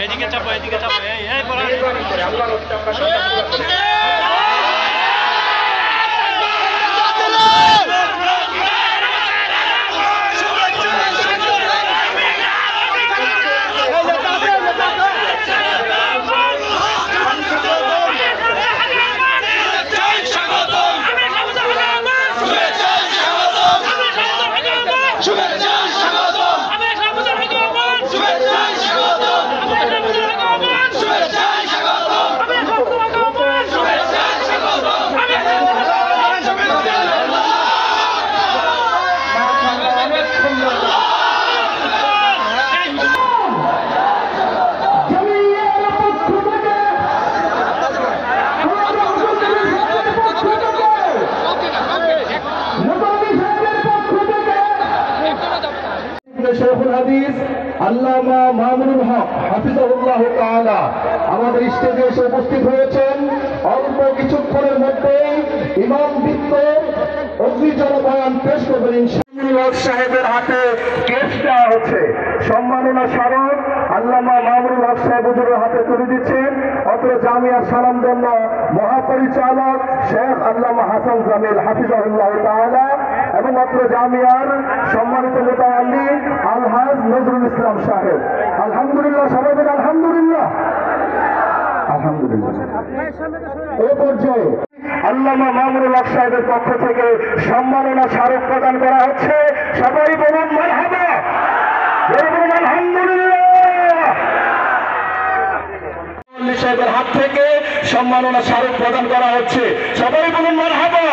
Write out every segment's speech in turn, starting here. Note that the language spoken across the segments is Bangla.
এদিকে চাপো এদিকে চাপো এই বলা शेखुल हदीस আল্লামা মামুনুল হক হাফিজাহুল্লাহ তাআলা আমাদের স্টেজে এসে উপস্থিত হয়েছেন। অল্প কিছুক্ষণের মধ্যেই ইমাম বৃত্ত অগ্নিজল বয়ান পেশ করবেন ইনশাআল্লাহ। সাহেবের হাতে কেস দেওয়া হচ্ছে, সম্মাননা স্মারক আল্লামা মামুনুল হক সাহেব হুজুরের হাতে তুলে দিচ্ছেন। অত্র জামিয়ার স্বনামধন্য মহাপরিচালক শেখ আল্লামা হাসান জামিল হাফিজাহুল্লাহ তাআলা এবং অত্র জামিয়ার সম্মানিত মুতাআল্লিম আলহাজ নজরুল ইসলাম সাহেব। আলহামদুলিল্লাহ, সবাই বলেন আলহামদুলিল্লাহ। আলহামদুলিল্লাহ। এই পর্যায়ে আল্লামা মামুনুল হক সাহেবের পক্ষ থেকে সম্মাননা স্মারক প্রদান করা হচ্ছে। সবাই বলুন মারহাবা, বলুন আলহামদুলিল্লাহ। সাহেবের হাত থেকে সম্মাননা স্মারক প্রদান করা হচ্ছে। সবাই বলুন মারহাবা।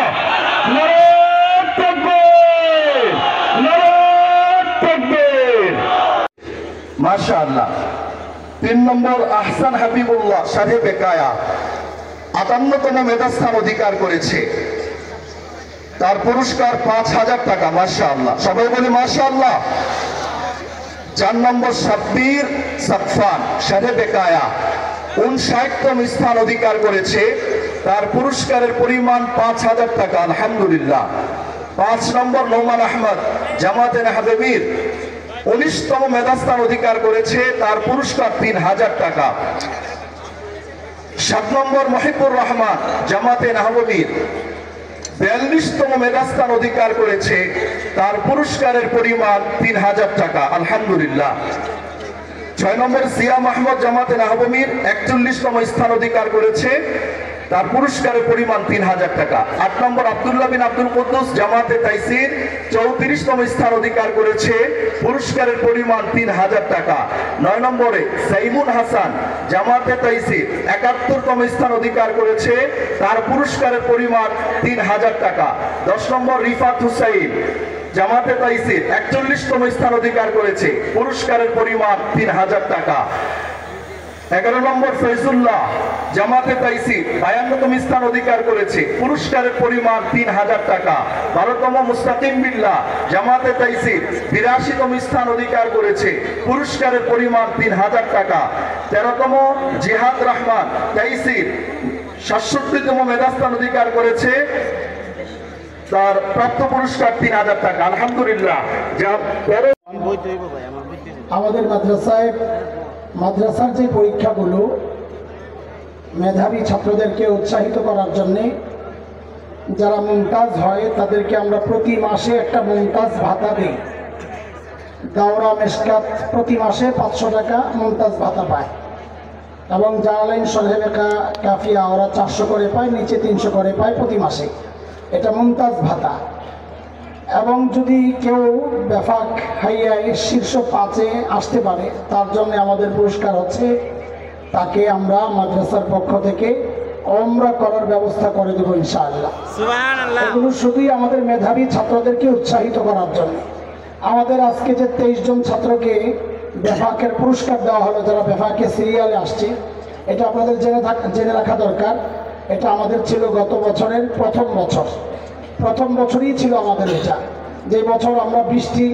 মাশাআল্লাহ। 3 নম্বর আহসান হাবিবুল্লাহ সাহেব বেকায়া 58তম মেধাস্থান অধিকার করেছে, তার পুরস্কার 5000 টাকা। মাশাআল্লাহ, সবাই বলি মাশাআল্লাহ। 4 নম্বর সাব্বির সাকফান সাহেব বেকায়া 59তম স্থান অধিকার করেছে, তার পুরস্কারের পরিমাণ 5000 টাকা। আলহামদুলিল্লাহ। 5 নম্বর নোমান আহমদ জামাতে হাবিবির 19তম মেধাস্থান অধিকার করেছে, তার পুরস্কার 3000 টাকা। 7 নম্বর মহিবুর রহমান জামাতে নাহবীর 42তম মেধাস্থান অধিকার করেছে, তার পুরস্কারের পরিমাণ 3000 টাকা। আলহামদুলিল্লাহ। 6 নম্বর সিয়াম আহমদ জামাতে নাহবীর 41তম স্থান অধিকার করেছে, তার পুরস্কারের পরিমাণ 3000 টাকা। 8 নম্বর আব্দুল্লাহ বিন আব্দুল কুদ্দুস জামাতে তাইসির 34তম স্থান অধিকার করেছে, পুরস্কারের পরিমাণ 3000 টাকা। 9 নম্বরে সাইমুন হাসান জামাতে তাইসির 71তম স্থান অধিকার করেছে, তার পুরস্কারের পরিমাণ 3000 টাকা। 10 নম্বর রিফাত হুসাইন জামাতে তাইসির 41তম স্থান অধিকার করেছে, পুরস্কারের পরিমাণ 3000 টাকা। 11 নম্বর ফয়জুল্লাহ জামাতে তাইসির 52তম স্থান অধিকার করেছে, পুরস্কারের পরিমাণ 3000 টাকা। 12তম মুস্তাকিম বিল্লাহ জামাতে তাইসির 82তম স্থান অধিকার করেছে, পুরস্কারের পরিমাণ 3000 টাকা। 13তম জিহাদ রহমান তাইসির 67তম মেধাস্থান অধিকার করেছে, তার প্রাপ্ত পুরস্কার 3000 টাকা। আলহামদুলিল্লাহ। আমাদের মাদ্রাসার যে পরীক্ষাগুলো মেধাবী ছাত্রদেরকে উৎসাহিত করার জন্যে যারা মুমতাজ হয় তাদেরকে আমরা প্রতি মাসে একটা মুমতাজ ভাতা দিই। দাওরা মেশকাত প্রতি মাসে 500 টাকা মুমতাজ ভাতা পায় এবং জালালাইন সরহে কাফিয়া ওরা 400 করে পায়, নিচে 300 করে পায় প্রতি মাসে। এটা মুমতাজ ভাতা। এবং যদি কেউ বেফাক হাইয়ায় শীর্ষ 5-এ আসতে পারে তার জন্য আমাদের পুরস্কার হচ্ছে তাকে আমরা মাদ্রাসার পক্ষ থেকে ওমরা করার ব্যবস্থা করে দেবো ইনশাআল্লাহ। সুবহানাল্লাহ। এগুলো শুধুই আমাদের মেধাবী ছাত্রদেরকে উৎসাহিত করার জন্য। আমাদের আজকে যে 23 জন ছাত্রকে বেফাকের পুরস্কার দেওয়া হলো, যারা বেফাকে সিরিয়ালে আসছে, এটা আপনাদের জেনে রাখা দরকার। এটা আমাদের ছিল গত বছরের প্রথম বছরই ছিল আমাদের এটা, যে বছর আমরা বৃষ্টি,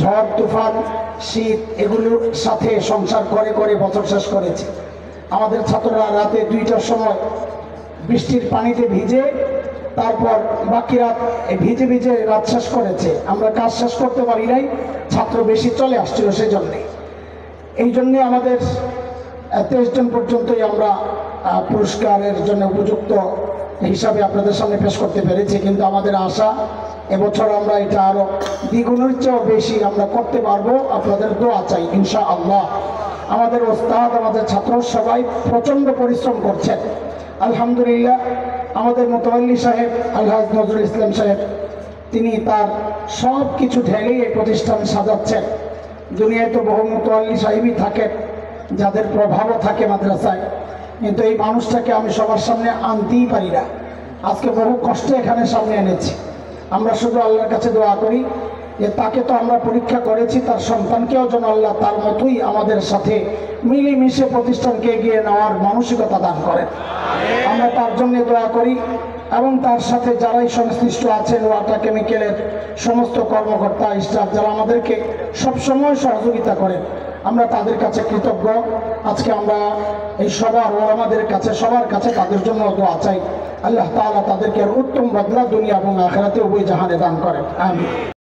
ঝড়, তুফান, শীত এগুলোর সাথে সংসার করে করে বছর শেষ করেছি। আমাদের ছাত্ররা রাতে 2টার সময় বৃষ্টির পানিতে ভিজে তারপর বাকি রাত ভিজে ভিজে রাত শেষ করেছে। আমরা কাজ শেষ করতে পারি নাই, ছাত্র বেশি চলে আসছিল সেজন্যে। এই জন্যে আমাদের 23 জন পর্যন্তই আমরা পুরস্কারের জন্য উপযুক্ত হিসাবে আপনাদের সামনে পেশ করতে পেরেছি, কিন্তু আমাদের আশা এবছর আমরা এটা আরও দ্বিগুণের চেয়েও বেশি আমরা করতে পারবো। আপনাদের দোয়া চাই ইনশাআল্লাহ। আমাদের ওস্তাদ, আমাদের ছাত্র সবাই প্রচণ্ড পরিশ্রম করছেন আলহামদুলিল্লাহ। আমাদের মোতাওয়াল্লি সাহেব আলহাজ নজরুল ইসলাম সাহেব, তিনি তার সব কিছু ঢেলেই এই প্রতিষ্ঠান সাজাচ্ছেন। দুনিয়ায় তো বহু মোতাওয়াল্লি সাহেবই থাকেন, যাদের প্রভাবও থাকে মাদ্রাসায়, কিন্তু এই মানুষটাকে আমি সবার সামনে আনতেই পারি না। আজকে বহু কষ্টে এখানে সামনে এনেছি। আমরা শুধু আল্লাহর কাছে দোয়া করি যে তাকে তো আমরা পরীক্ষা করেছি, তার সন্তানকেও যেন আল্লাহ তার মতোই আমাদের সাথে মিলেমিশে প্রতিষ্ঠানকে এগিয়ে নেওয়ার মানসিকতা দান করেন। আমরা তার জন্য দোয়া করি এবং তার সাথে যারাই সংশ্লিষ্ট আছেন, ওয়াটার কেমিক্যালের সমস্ত কর্মকর্তা, স্টাফ যারা আমাদেরকে সবসময় সহযোগিতা করেন, আমরা তাদের কাছে কৃতজ্ঞ। আজকে আমরা এই আমাদের কাছে সবার কাছে তাদের জন্য দোয়া চাই। আল্লাহ তাআলা তাদেরকে উত্তম বদলা দুনিয়া এবং আখিরাতে উভয় জাহানে দান করেন। আমিন।